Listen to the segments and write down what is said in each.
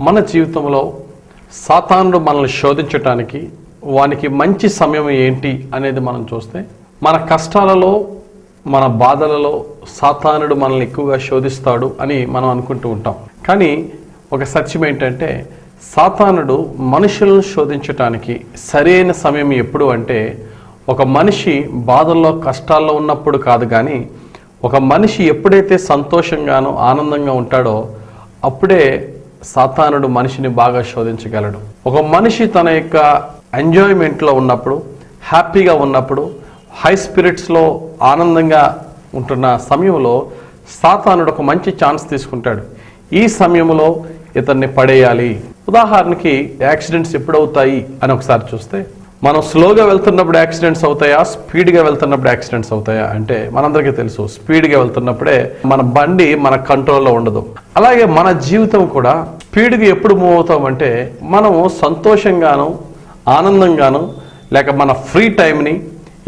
మన జీవితంలో సాతానుడు మనల్ని శోధించటానికి వానికి మంచి సమయం ఏంటి అనేది మనం చూస్తే, మన కష్టాలలో మన బాధలలో సాతానుడు మనల్ని ఎక్కువగా శోధిస్తాడు అని మనం అనుకుంటూ ఉంటాం. కానీ ఒక సత్యం ఏంటంటే, సాతానుడు మనుషులను శోధించటానికి సరైన సమయం ఎప్పుడు అంటే, ఒక మనిషి బాధల్లో కష్టాల్లో ఉన్నప్పుడు కాదు, కానీ ఒక మనిషి ఎప్పుడైతే సంతోషంగానో ఆనందంగా ఉంటాడో అప్పుడే సాతానుడు మనిషిని బాగా శోధించగలడు. ఒక మనిషి తన యొక్క ఎంజాయ్మెంట్లో ఉన్నప్పుడు, హ్యాపీగా ఉన్నప్పుడు, హై స్పిరిట్స్లో ఆనందంగా ఉంటున్న సమయంలో సాతానుడు ఒక మంచి ఛాన్స్ తీసుకుంటాడు. ఈ సమయంలో ఇతన్ని పడేయాలి. ఉదాహరణకి యాక్సిడెంట్స్ ఎప్పుడవుతాయి అని ఒకసారి చూస్తే, మనం స్లోగా వెళ్తున్నప్పుడు యాక్సిడెంట్స్ అవుతాయా, స్పీడ్గా వెళ్తున్నప్పుడు యాక్సిడెంట్స్ అవుతాయా అంటే మనందరికీ తెలుసు, స్పీడ్గా వెళ్తున్నప్పుడే మన బండి మన కంట్రోల్లో ఉండదు. అలాగే మన జీవితం కూడా స్పీడ్గా ఎప్పుడు మూవ్ అవుతామంటే, మనము సంతోషంగాను ఆనందంగాను లేక మన ఫ్రీ టైంని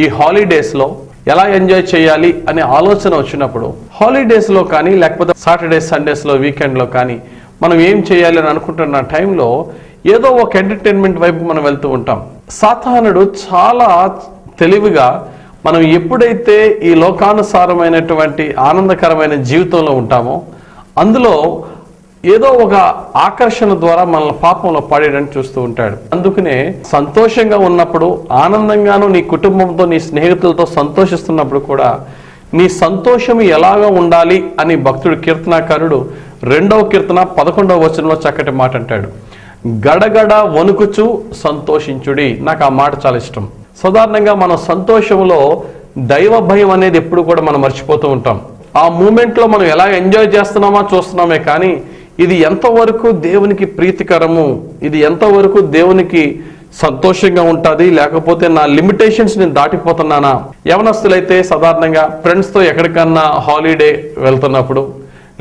ఈ హాలిడేస్లో ఎలా ఎంజాయ్ చేయాలి అనే ఆలోచన వచ్చినప్పుడు, హాలిడేస్లో కానీ లేకపోతే సాటర్డే సండేస్లో వీకెండ్లో కానీ మనం ఏం చేయాలి అని అనుకుంటున్న టైంలో ఏదో ఒక ఎంటర్టైన్మెంట్ వైపు మనం వెళ్తూ ఉంటాం. సాతానుడు చాలా తెలివిగా మనం ఎప్పుడైతే ఈ లోకానుసారమైనటువంటి ఆనందకరమైన జీవితంలో ఉంటామో అందులో ఏదో ఒక ఆకర్షణ ద్వారా మనల్ని పాపంలో పడేయడానికి చూస్తూ ఉంటాడు. అందుకనే సంతోషంగా ఉన్నప్పుడు, ఆనందంగాను నీ కుటుంబంతో నీ స్నేహితులతో సంతోషిస్తున్నప్పుడు కూడా నీ సంతోషం ఎలాగా ఉండాలి అని భక్తుడు కీర్తనాకారుడు 2వ కీర్తన 11వ వచనంలో చక్కటి మాట అంటాడు, గడగడ వణుకుచు సంతోషించుడి. నాకు ఆ మాట చాలా ఇష్టం. సాధారణంగా మనం సంతోషంలో దైవ భయం అనేది ఎప్పుడు కూడా మనం మర్చిపోతూ ఉంటాం. ఆ మూమెంట్లో మనం ఎలా ఎంజాయ్ చేస్తున్నామా చూస్తున్నామే, కానీ ఇది ఎంతవరకు దేవునికి ప్రీతికరము, ఇది ఎంతవరకు దేవునికి సంతోషంగా ఉంటుంది, లేకపోతే నా లిమిటేషన్స్ నేను దాటిపోతున్నానా. యవనస్తులైతే సాధారణంగా ఫ్రెండ్స్తో ఎక్కడికన్నా హాలిడే వెళ్తున్నప్పుడు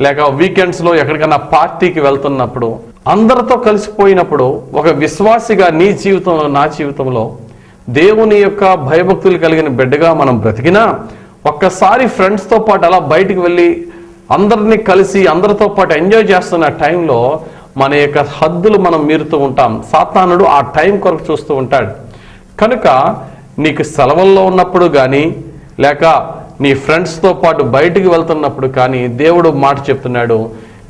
లేక వీకెండ్స్లో ఎక్కడికన్నా పార్టీకి వెళ్తున్నప్పుడు, అందరితో కలిసిపోయినప్పుడు ఒక విశ్వాసిగా నీ జీవితంలో నా జీవితంలో దేవుని యొక్క భయభక్తులు కలిగిన బిడ్డగా మనం బ్రతికినా, ఒక్కసారి ఫ్రెండ్స్తో పాటు అలా బయటికి వెళ్ళి అందరినీ కలిసి అందరితో పాటు ఎంజాయ్ చేస్తున్న టైంలో మన యొక్క హద్దులు మనం మీరుతూ ఉంటాం. సాతానుడు ఆ టైం కొరకు చూస్తూ ఉంటాడు. కనుక నీకు సెలవుల్లో ఉన్నప్పుడు కానీ లేక నీ ఫ్రెండ్స్తో పాటు బయటికి వెళ్తున్నప్పుడు కానీ దేవుడు మాట చెప్తున్నాడు,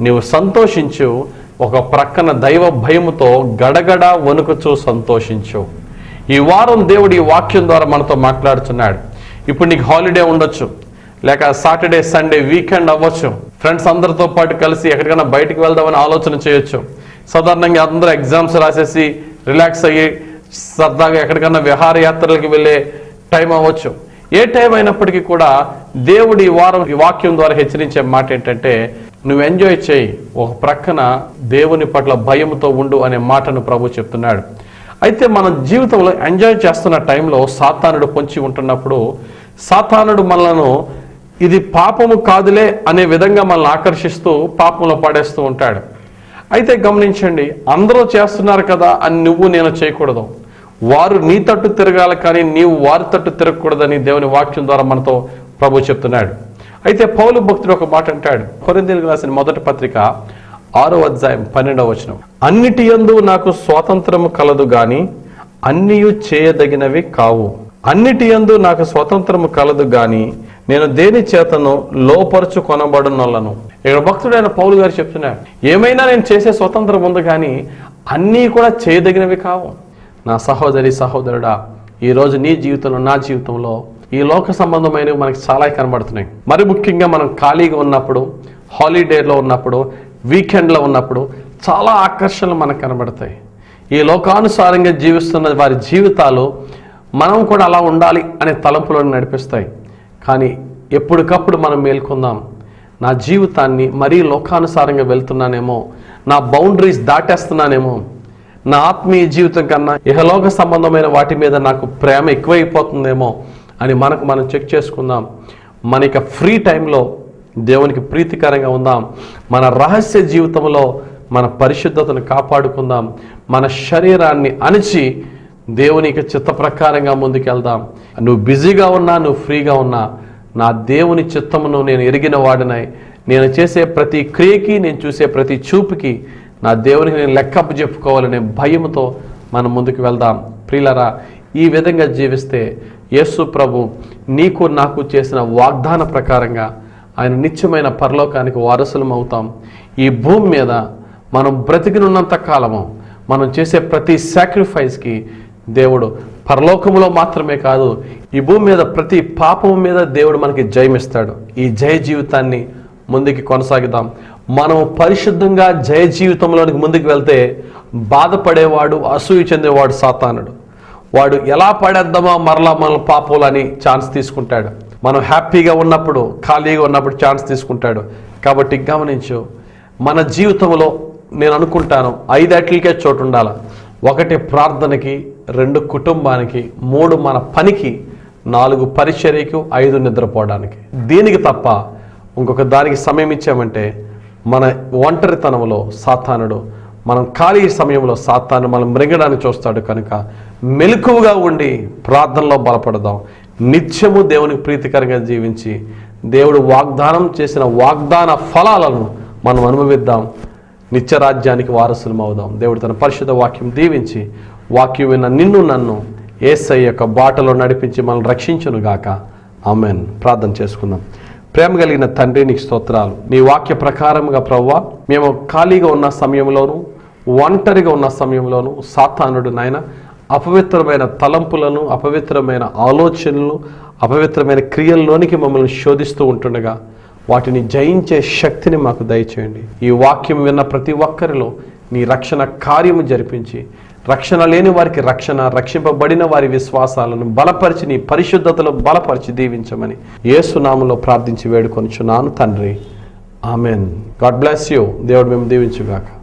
నీవు సంతోషించు, ఒక ప్రక్కన దైవ భయముతో గడగడ వణుకుచూ సంతోషించు. ఈ వారం దేవుడు ఈ వాక్యం ద్వారా మనతో మాట్లాడుతున్నాడు. ఇప్పుడు నీకు హాలిడే ఉండొచ్చు, లేక సాటర్డే సండే వీకెండ్ అవ్వచ్చు, ఫ్రెండ్స్ అందరితో పాటు కలిసి ఎక్కడికైనా బయటికి వెళ్దామని ఆలోచన చేయొచ్చు. సాధారణంగా అందరూ ఎగ్జామ్స్ రాసేసి రిలాక్స్ అయ్యి సరదాగా ఎక్కడికన్నా విహారయాత్రలకు వెళ్ళే టైం అవ్వచ్చు. ఏ టైం అయినప్పటికీ కూడా దేవుడు ఈ వారం ఈ వాక్యం ద్వారా హెచ్చరించే మాట ఏంటంటే, నువ్వు ఎంజాయ్ చేయి, ఒక ప్రక్కన దేవుని పట్ల భయంతో ఉండు అనే మాటను ప్రభు చెప్తున్నాడు. అయితే మన జీవితంలో ఎంజాయ్ చేస్తున్న టైంలో సాతానుడు పొంచి ఉంటున్నప్పుడు, సాతానుడు మనలను ఇది పాపము కాదులే అనే విధంగా మనల్ని ఆకర్షిస్తూ పాపంలో పడేస్తూ ఉంటాడు. అయితే గమనించండి, అందరూ చేస్తున్నారు కదా అని నువ్వు నేను చేయకూడదు. వారు నీ తట్టు తిరగాలి కానీ నీవు వారి తట్టు తిరగకూడదని దేవుని వాక్యం ద్వారా మనతో ప్రభు చెప్తున్నాడు. అయితే పౌలు భక్తుడు ఒక మాట అంటాడు, కొరింథీయులకు రాసిన 1వ పత్రిక 6వ అధ్యాయం 12వ వచనం, అన్నిటి యందు నాకు స్వాతంత్రము కలదు గాని అన్నియు చేయదగినవి కావు. అన్నిటి యందు నాకు స్వతంత్రము కలదు గాని నేను దేని చేతను లోపరుచు కొనబడునొల్లను. ఇక్కడ భక్తుడైన పౌలు గారు చెప్తున్నారు, ఏమైనా నేను చేసే స్వతంత్రం ఉంది కానీ అన్నీ కూడా చేయదగినవి కావు. నా సహోదరి సహోదరుడా, ఈరోజు నీ జీవితంలో నా జీవితంలో ఈ లోక సంబంధమైనవి మనకి చాలా కనబడుతున్నాయి. మరి ముఖ్యంగా మనం ఖాళీగా ఉన్నప్పుడు, హాలిడేలో ఉన్నప్పుడు, వీకెండ్లో ఉన్నప్పుడు చాలా ఆకర్షణలు మనకు కనబడతాయి. ఈ లోకానుసారంగా జీవిస్తున్న వారి జీవితాలు మనం కూడా అలా ఉండాలి అనే తలంపులను నడిపిస్తాయి. కానీ ఎప్పటికప్పుడు మనం మేల్కొందాం, నా జీవితాన్ని మరీ లోకానుసారంగా వెళ్తున్నానేమో, నా బౌండరీస్ దాటేస్తున్నానేమో, నా ఆత్మీయ జీవితం కన్నా ఇహలోక సంబంధమైన వాటి మీద నాకు ప్రేమ ఎక్కువైపోతుందేమో అని మనం చెక్ చేసుకుందాం. మన యొక్క ఫ్రీ టైంలో దేవునికి ప్రీతికరంగా ఉందాం. మన రహస్య జీవితంలో మన పరిశుద్ధతను కాపాడుకుందాం. మన శరీరాన్ని అణిచి దేవునికి చిత్త ప్రకారంగా ముందుకెళ్దాం. నువ్వు బిజీగా ఉన్నా, నువ్వు ఫ్రీగా ఉన్నా, నా దేవుని చిత్తమును నేను ఎరిగిన వాడినై, నేను చేసే ప్రతి క్రియకి, నేను చూసే ప్రతి చూపుకి నా దేవునికి నేను లెక్కప్పు చెప్పుకోవాలనే భయంతో మనం ముందుకు వెళ్దాం. ప్రియులరా, ఈ విధంగా జీవిస్తే యేసు ప్రభు నీకు నాకు చేసిన వాగ్దాన ప్రకారంగా ఆయన నిత్యమైన పరలోకానికి వారసులం అవుతాం. ఈ భూమి మీద మనం బ్రతికినున్నంత కాలము మనం చేసే ప్రతి సాక్రిఫైస్కి దేవుడు పరలోకములో మాత్రమే కాదు, ఈ భూమి మీద ప్రతి పాపం మీద దేవుడు మనకి జయమిస్తాడు. ఈ జయ జీవితాన్ని ముందుకు కొనసాగిద్దాం. మనం పరిశుద్ధంగా జయ జీవితంలోనికి ముందుకు వెళ్తే బాధపడేవాడు, అసూయ చెందేవాడు సాతానుడు. వాడు ఎలా పడేద్దామా మరలా మన పాపాలని ఛాన్స్ తీసుకుంటాడు. మనం హ్యాపీగా ఉన్నప్పుడు, ఖాళీగా ఉన్నప్పుడు ఛాన్స్ తీసుకుంటాడు. కాబట్టి గమనించు, మన జీవితంలో నేను అనుకుంటాను 5 అట్లకే చోటు ఉండాలి. 1 ప్రార్థనకి, 2 కుటుంబానికి, 3 మన పనికి, 4 పరిచర్యకు, 5 నిద్రపోవడానికి. దీనికి తప్ప ఇంకొక దానికి సమయం ఇచ్చామంటే మన ఒంటరితనంలో సాతానుడు, మనం ఖాళీ సమయంలో సాతాను మనం మృంగడానికి చూస్తాడు. కనుక మెలకువగా ఉండి ప్రార్థనలో బలపడదాం. నిత్యము దేవునికి ప్రీతికరంగా జీవించి దేవుడు వాగ్దానం చేసిన వాగ్దాన ఫలాలను మనం అనుభవిద్దాం. నిత్యరాజ్యానికి వారసులం అవుదాం. దేవుడు తన పరిశుద్ధ వాక్యం దీవించి, వాక్యం విన్న నిన్ను నన్ను యేసయ్య యొక్క బాటలో నడిపించి మనల్ని రక్షించునుగాక. ఆమెన్. ప్రార్థన చేసుకుందాం. ప్రేమ కలిగిన తండ్రి, నీకు స్తోత్రాలు. నీ వాక్య ప్రకారముగా ప్రభువా, మేము ఖాళీగా ఉన్న సమయంలోనూ, ఒంటరిగా ఉన్న సమయంలోనూ సాతానుడు నాయన అపవిత్రమైన తలంపులను, అపవిత్రమైన ఆలోచనలను, అపవిత్రమైన క్రియల్లోనికి మమ్మల్ని శోధిస్తూ ఉంటుండగా వాటిని జయించే శక్తిని మాకు దయచేయండి. ఈ వాక్యం విన్న ప్రతి ఒక్కరిలో నీ రక్షణ కార్యము జరిపించి, రక్షణ లేని వారికి రక్షణ, రక్షింపబడిన వారి విశ్వాసాలను బలపరిచి, నీ పరిశుద్ధతలో బలపరిచి దీవించమని యేసు నామములో ప్రార్థించి వేడుకొనుచున్నాను తండ్రి. ఆమెన్. God bless you. దేవుడు మేము దీవించుగాక.